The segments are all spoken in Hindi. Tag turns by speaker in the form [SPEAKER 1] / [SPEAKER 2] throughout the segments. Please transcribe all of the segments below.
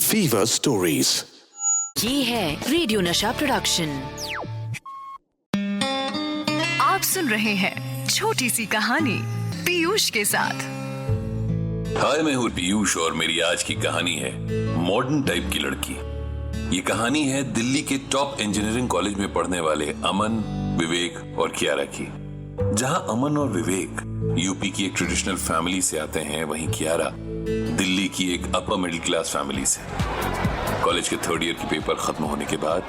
[SPEAKER 1] Fever stories.
[SPEAKER 2] ये है रेडियो नशा प्रोडक्शन।
[SPEAKER 3] आप सुन रहे हैं छोटी सी कहानी पीयूष के साथ।
[SPEAKER 4] हाय, मैं हूँ पीयूष और मेरी आज की कहानी है मॉडर्न टाइप की लड़की। ये कहानी है दिल्ली के टॉप इंजीनियरिंग कॉलेज में पढ़ने वाले अमन, विवेक और कियारा की। जहां अमन और विवेक यूपी की एक ट्रेडिशनल फैमिली से आते हैं, वहीं कियारा दिल्ली की एक अपर मिडिल क्लास फैमिली से। कॉलेज के थर्ड ईयर के पेपर खत्म होने के बाद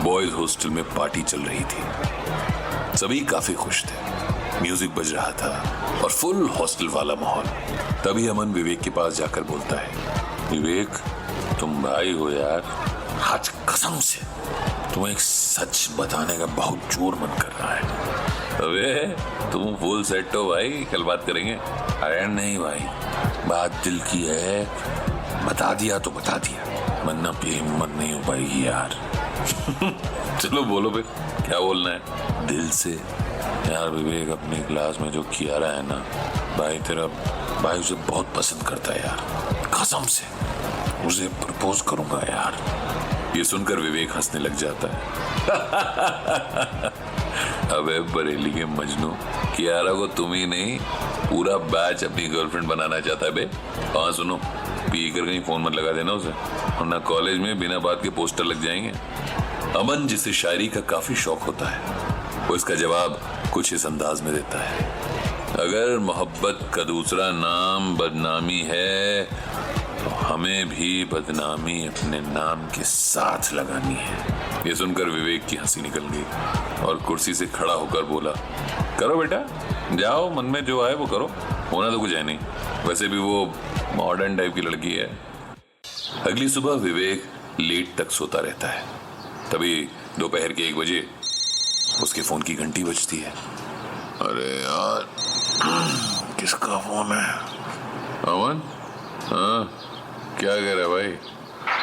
[SPEAKER 4] बॉयज हॉस्टल में पार्टी चल रही थी। सभी काफी खुश थे, म्यूजिक बज रहा था और फुल हॉस्टल वाला माहौल। तभी अमन विवेक के पास जाकर बोलता है, विवेक तुम भाई हो यार, आज कसम से तुम्हें एक सच बताने का बहुत जोर मन कर रहा है। अबे तुम फुल सेट हो भाई, कल बात करेंगे। अरे नहीं भाई, बात दिल की है, बता दिया तो बता दिया, वरना पे हिम्मत नहीं हो पाएगी यार। चलो बोलो बे, क्या बोलना है दिल से। यार विवेक, अपनी क्लास में जो कियारा है ना भाई, तेरा भाई उसे बहुत पसंद करता है यार, कसम से उसे प्रपोज करूंगा यार। ये सुनकर विवेक हंसने लग जाता है। अबे बरेली के मजनू, कियारा को तुम ही नहीं पूरा बैच अपनी गर्लफ्रेंड बनाना चाहता है बे। हाँ सुनो, पी कर कहीं फोन मत लगा देना उसे, वरना कॉलेज में बिना बात के पोस्टर लग जाएंगे। अमन, जिसे शायरी का काफी शौक होता है, वो इसका जवाब कुछ इस अंदाज में देता है, अगर मोहब्बत का दूसरा नाम बदनामी है तो हमें भी बदनामी अपने नाम के साथ लगानी है। ये सुनकर विवेक की हंसी निकल गई और कुर्सी से खड़ा होकर बोला, करो बेटा, जाओ, मन में जो आए वो करो, होना तो कुछ है नहीं, वैसे भी वो मॉडर्न टाइप की लड़की है। अगली सुबह विवेक लेट तक सोता रहता है। तभी दोपहर के 1 बजे उसके फोन की घंटी बजती है। अरे यार, किसका फोन है? अमन? हाँ, क्या कह रहा है भाई?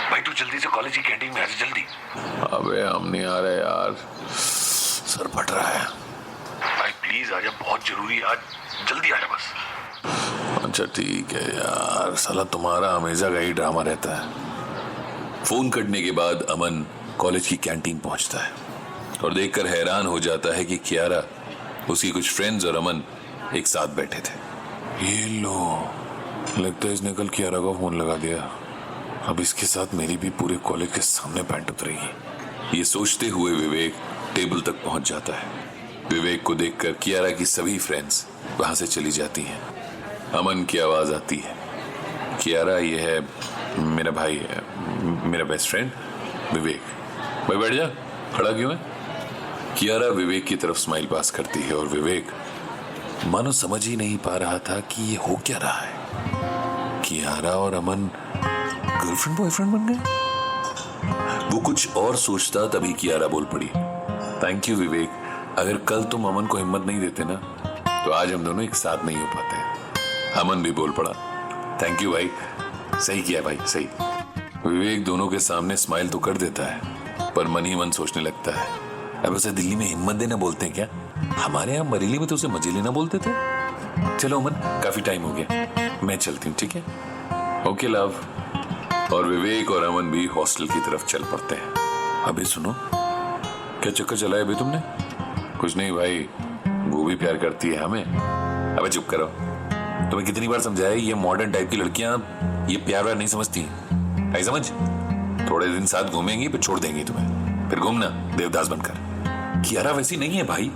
[SPEAKER 5] भाई तू जल्दी से कॉलेज की कैंटीन में आ जा, जल्दी।
[SPEAKER 4] अबे हम नहीं आ रहे यार, सर फट रहा है।
[SPEAKER 5] भाई प्लीज आ जा, बहुत जरूरी है आज, जल्दी आ जा बस।
[SPEAKER 4] अच्छा ठीक है यार, साला तुम्हारा हमेशा का ही ड्रामा रहता है। फोन कटने के बाद अमन कॉलेज की कैंटीन पहुंचता है और देखकर हैरान हो जाता है कि कियारा, उसकी कुछ फ्रेंड्स और अमन एक साथ बैठे थे। ये लो, लगता है इसने कल कियारा का फोन लगा दिया, अब इसके साथ मेरी भी पूरे कॉलेज के सामने पैंट उतरेगी। ये सोचते हुए विवेक टेबल तक पहुंच जाता है। विवेक को देखकर कियारा की सभी फ्रेंड्स वहां से चली जाती हैं। अमन की आवाज आती है, कियारा ये है मेरा भाई है, मेरा बेस्ट फ्रेंड विवेक। भाई बैठ जा, खड़ा क्यों है? कियारा विवेक की तरफ स्माइल पास करती है और विवेक मानो समझ ही नहीं पा रहा था कि ये हो क्या रहा है। कियारा और अमन गर्लफ्रेंड बॉयफ्रेंड बन गए। वो कुछ और सोचता, तभी कियारा बोल पड़ी, थैंक यू विवेक, अगर कल तुम अमन को हिम्मत नहीं देते ना तो आज हम दोनों एक साथ नहीं हो पाते। अमन भी बोल पड़ा, थैंक यू भाई, सही किया भाई, सही। विवेक दोनों के सामने स्माइल तो कर देता है, पर मन ही मन सोचने लगता है, अब उसे दिल्ली में हिम्मत देना बोलते हैं क्या? हमारे यहाँ बरेली में तो उसे मजे लेना बोलते थे। चलो अमन, काफी टाइम हो गया, मैं चलती हूँ, ठीक है? Okay love. और विवेक और अमन भी हॉस्टल की तरफ चल पड़ते हैं। अबे सुनो, क्या चक्कर चला है अभी तुमने? कुछ नहीं भाई, वो भी प्यार करती है हमें। अबे चुप करो, तुम्हें कितनी बार समझाया, ये मॉडर्न टाइप की लड़कियां ये प्यार व्यार नहीं समझती, आई समझ? थोड़े दिन साथ घूमेंगी फिर छोड़ देंगी तुम्हें, फिर घूमना देवदास बनकर। कियारा वैसी नहीं है भाई,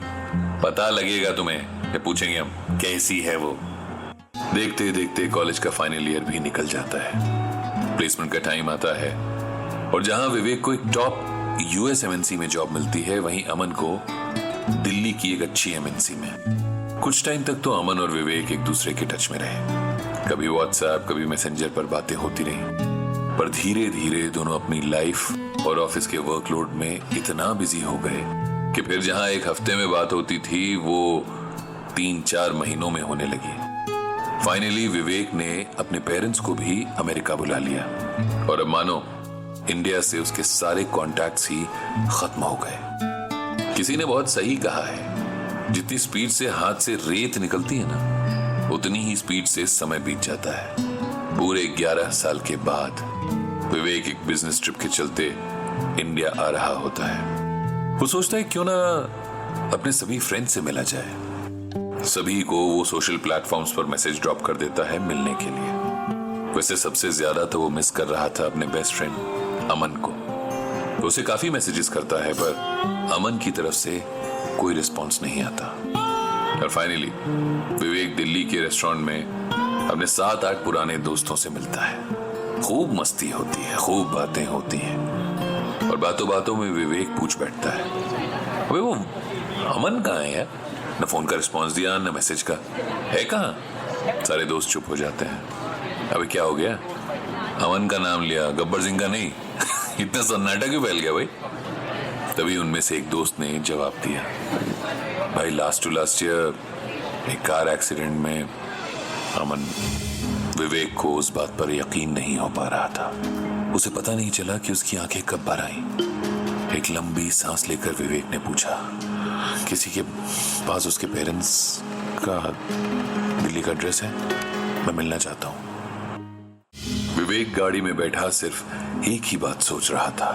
[SPEAKER 4] पता लगेगा तुम्हें, ये पूछेंगे हम कैसी है वो। देखते देखते कॉलेज का फाइनल ईयर भी निकल जाता है। प्लेसमेंट का टाइम आता है और जहां विवेक को एक टॉप यूएस एमएनसी में जॉब मिलती है, वहीं अमन को दिल्ली की एक अच्छी एमएनसी में। कुछ टाइम तक तो अमन और विवेक एक दूसरे के टच में रहे, कभी व्हाट्सएप कभी मैसेंजर पर बातें होती रही, पर धीरे धीरे दोनों अपनी लाइफ और ऑफिस के वर्कलोड में इतना बिजी हो गए कि फिर जहां एक हफ्ते में बात होती थी, वो 3-4 महीनों में होने लगी। फाइनली विवेक ने अपने पेरेंट्स को भी अमेरिका बुला लिया और अब मानो इंडिया से उसके सारे कॉन्टैक्ट्स ही खत्म हो गए। किसी ने बहुत सही कहा है, जितनी स्पीड से हाथ से रेत निकलती है ना, उतनी ही स्पीड से समय बीत जाता है। पूरे 11 साल के बाद विवेक एक बिजनेस ट्रिप के चलते इंडिया आ रहा होता है। वो सोचता है क्यों ना अपने सभी फ्रेंड से मिला जाए। सभी को वो सोशल प्लेटफॉर्म्स पर मैसेज ड्रॉप कर देता है मिलने के लिए। वैसे सबसे ज्यादा तो वो मिस कर रहा था अपने बेस्ट फ्रेंड अमन को। वो उसे काफी मैसेजेस करता है पर अमन की तरफ से कोई रिस्पॉन्स नहीं आता। और फाइनली विवेक दिल्ली के रेस्टोरेंट में अपने 7-8 पुराने दोस्तों से मिलता है। खूब मस्ती होती है, खूब बातें होती हैं और बातों बातों में विवेक पूछ बैठता है, अबे वो अमन कहाँ है यार? न फोन का रिस्पॉन्स दिया न मैसेज का, है कहाँ? सारे दोस्त चुप हो जाते हैं। अबे क्या हो गया? अमन का नाम लिया, गब्बर सिंह का नहीं। इतना सन्नाटा क्यों फैल गया भाई? तभी उनमें से एक दोस्त ने जवाब दिया, भाई लास्ट टू लास्ट ईयर एक कार एक्सीडेंट में अमन। विवेक को उस बात पर यकीन नहीं हो पा रहा था। उसे पता नहीं चला कि उसकी आंखें कब भर आईं। एक लंबी सांस लेकर विवेक ने पूछा, किसी के पास उसके पेरेंट्स का दिल्ली का एड्रेस है? मैं मिलना चाहता हूं। विवेक गाड़ी में बैठा सिर्फ एक ही बात सोच रहा था,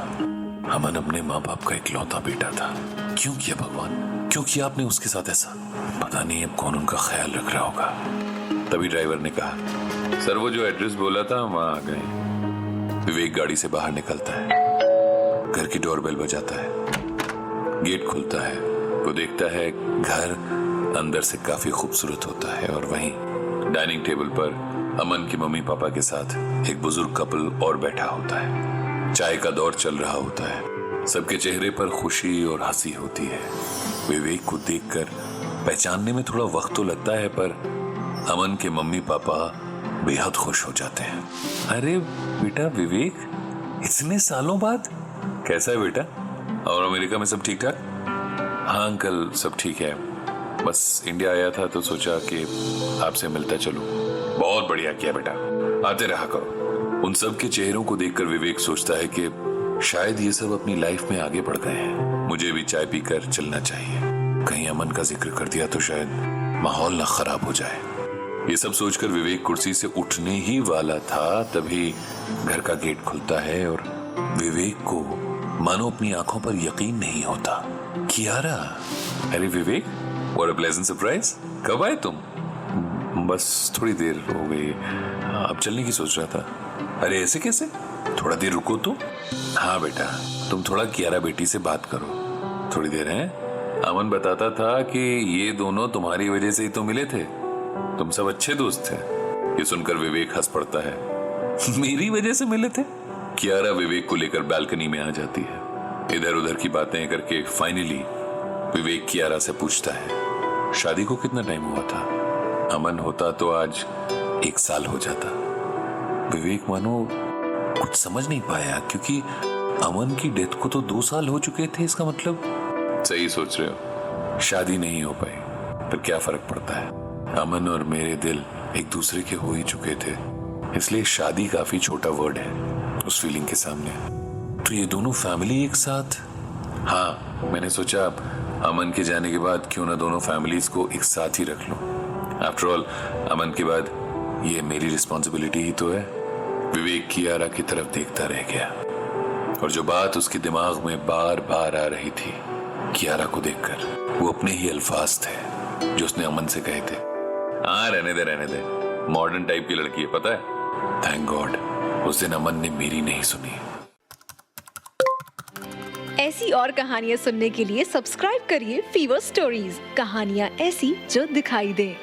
[SPEAKER 4] अमन अपने माँ बाप का इकलौता बेटा था। क्यों किया भगवान? क्यों किया आपने उसके साथ ऐसा? पता नहीं अब कौन उनका ख्याल रख रहा होगा। तभी ड्राइवर ने कहा, सर वो जो एड्रेस बोला था वहां आ गए। विवेक गाड़ी से बाहर निकलता है। घर की डोरबेल बजाता है। गेट खुलता है। वो देखता है घर अंदर से काफी खूबसूरत होता है और वहीं डाइनिंग टेबल पर अमन के मम्मी पापा के साथ एक बुजुर्ग कपल और बैठा होता है। चाय का दौर चल रहा होता है। सबके चेहरे पर खुशी और हंसी होती है। विवेक को देखकर पहचानने में थोड़ा वक्त तो लगता है पर अमन के मम्मी पापा बेहद खुश हो जाते हैं। अरे बेटा विवेक, इतने सालों बाद कैसा है बेटा? और अमेरिका में सब ठीक ठाक? हाँ अंकल सब ठीक है, बस इंडिया आया था तो सोचा कि आपसे मिलता चलूं। बहुत बढ़िया किया बेटा, आते रहा करो। उन सब के चेहरों को देखकर विवेक सोचता है कि शायद ये सब अपनी लाइफ में आगे बढ़ गए हैं। मुझे भी चाय पीकर चलना चाहिए। कहीं अमन का जिक्र कर दिया तो शायद माहौल ना खराब हो जाए। ये सब सोचकर विवेक कुर्सी से उठने ही वाला था, तभी घर का गेट खुलता है और विवेक को मानो अपनी आंखों पर यकीन नहीं होता। कियारा! अरे विवेक, व्हाट अ प्लेजेंट सरप्राइज। कब आए तुम? बस थोड़ी देर हो गई, अब चलने की सोच रहा था। अरे ऐसे कैसे? थोड़ा देर रुको तो। हाँ बेटा, तुम थोड़ा कियारा बेटी से बात करो, थोड़ी देर है। अमन बताता था कि ये दोनों तुम्हारी वजह से ही तो मिले थे, तुम सब अच्छे दोस्त थे। ये सुनकर विवेक हंस पड़ता है। मेरी वजह से मिले थे? कियारा विवेक को लेकर बालकनी में आ जाती है। इधर उधर की बातें करके फाइनली विवेक कियारा से पूछता है, शादी को कितना टाइम हुआ था? अमन होता तो आज 1 साल हो जाता। विवेक मानो कुछ समझ नहीं पाया, क्योंकि अमन की डेथ को तो 2 साल हो चुके थे। इसका मतलब सही सोच रहे हो, शादी नहीं हो पाई, पर क्या फर्क पड़ता है? अमन और मेरे दिल एक दूसरे के हो ही चुके थे, इसलिए शादी काफी छोटा वर्ड है उस फीलिंग के सामने। तो ये दोनों फैमिली एक साथ? हाँ, मैंने सोचा अमन के जाने के बाद क्यों ना दोनों फैमिलीज को एक साथ ही रख लूं। आफ्टर ऑल अमन के बाद ये मेरी रिस्पॉन्सिबिलिटी ही तो है। विवेक कियारा की तरफ देखता रह गया और जो बात उसके दिमाग में बार बार आ रही थी कियारा को देखकर, वो अपने ही अल्फाज थे जो उसने अमन से कहे थे। हाँ रहने दे, मॉडर्न टाइप की लड़की है, पता है। थैंक गॉड उस दिन अमन ने मेरी नहीं सुनी।
[SPEAKER 1] ऐसी और कहानियां सुनने के लिए सब्सक्राइब करिए फीवर स्टोरीज, कहानियां ऐसी जो दिखाई दे।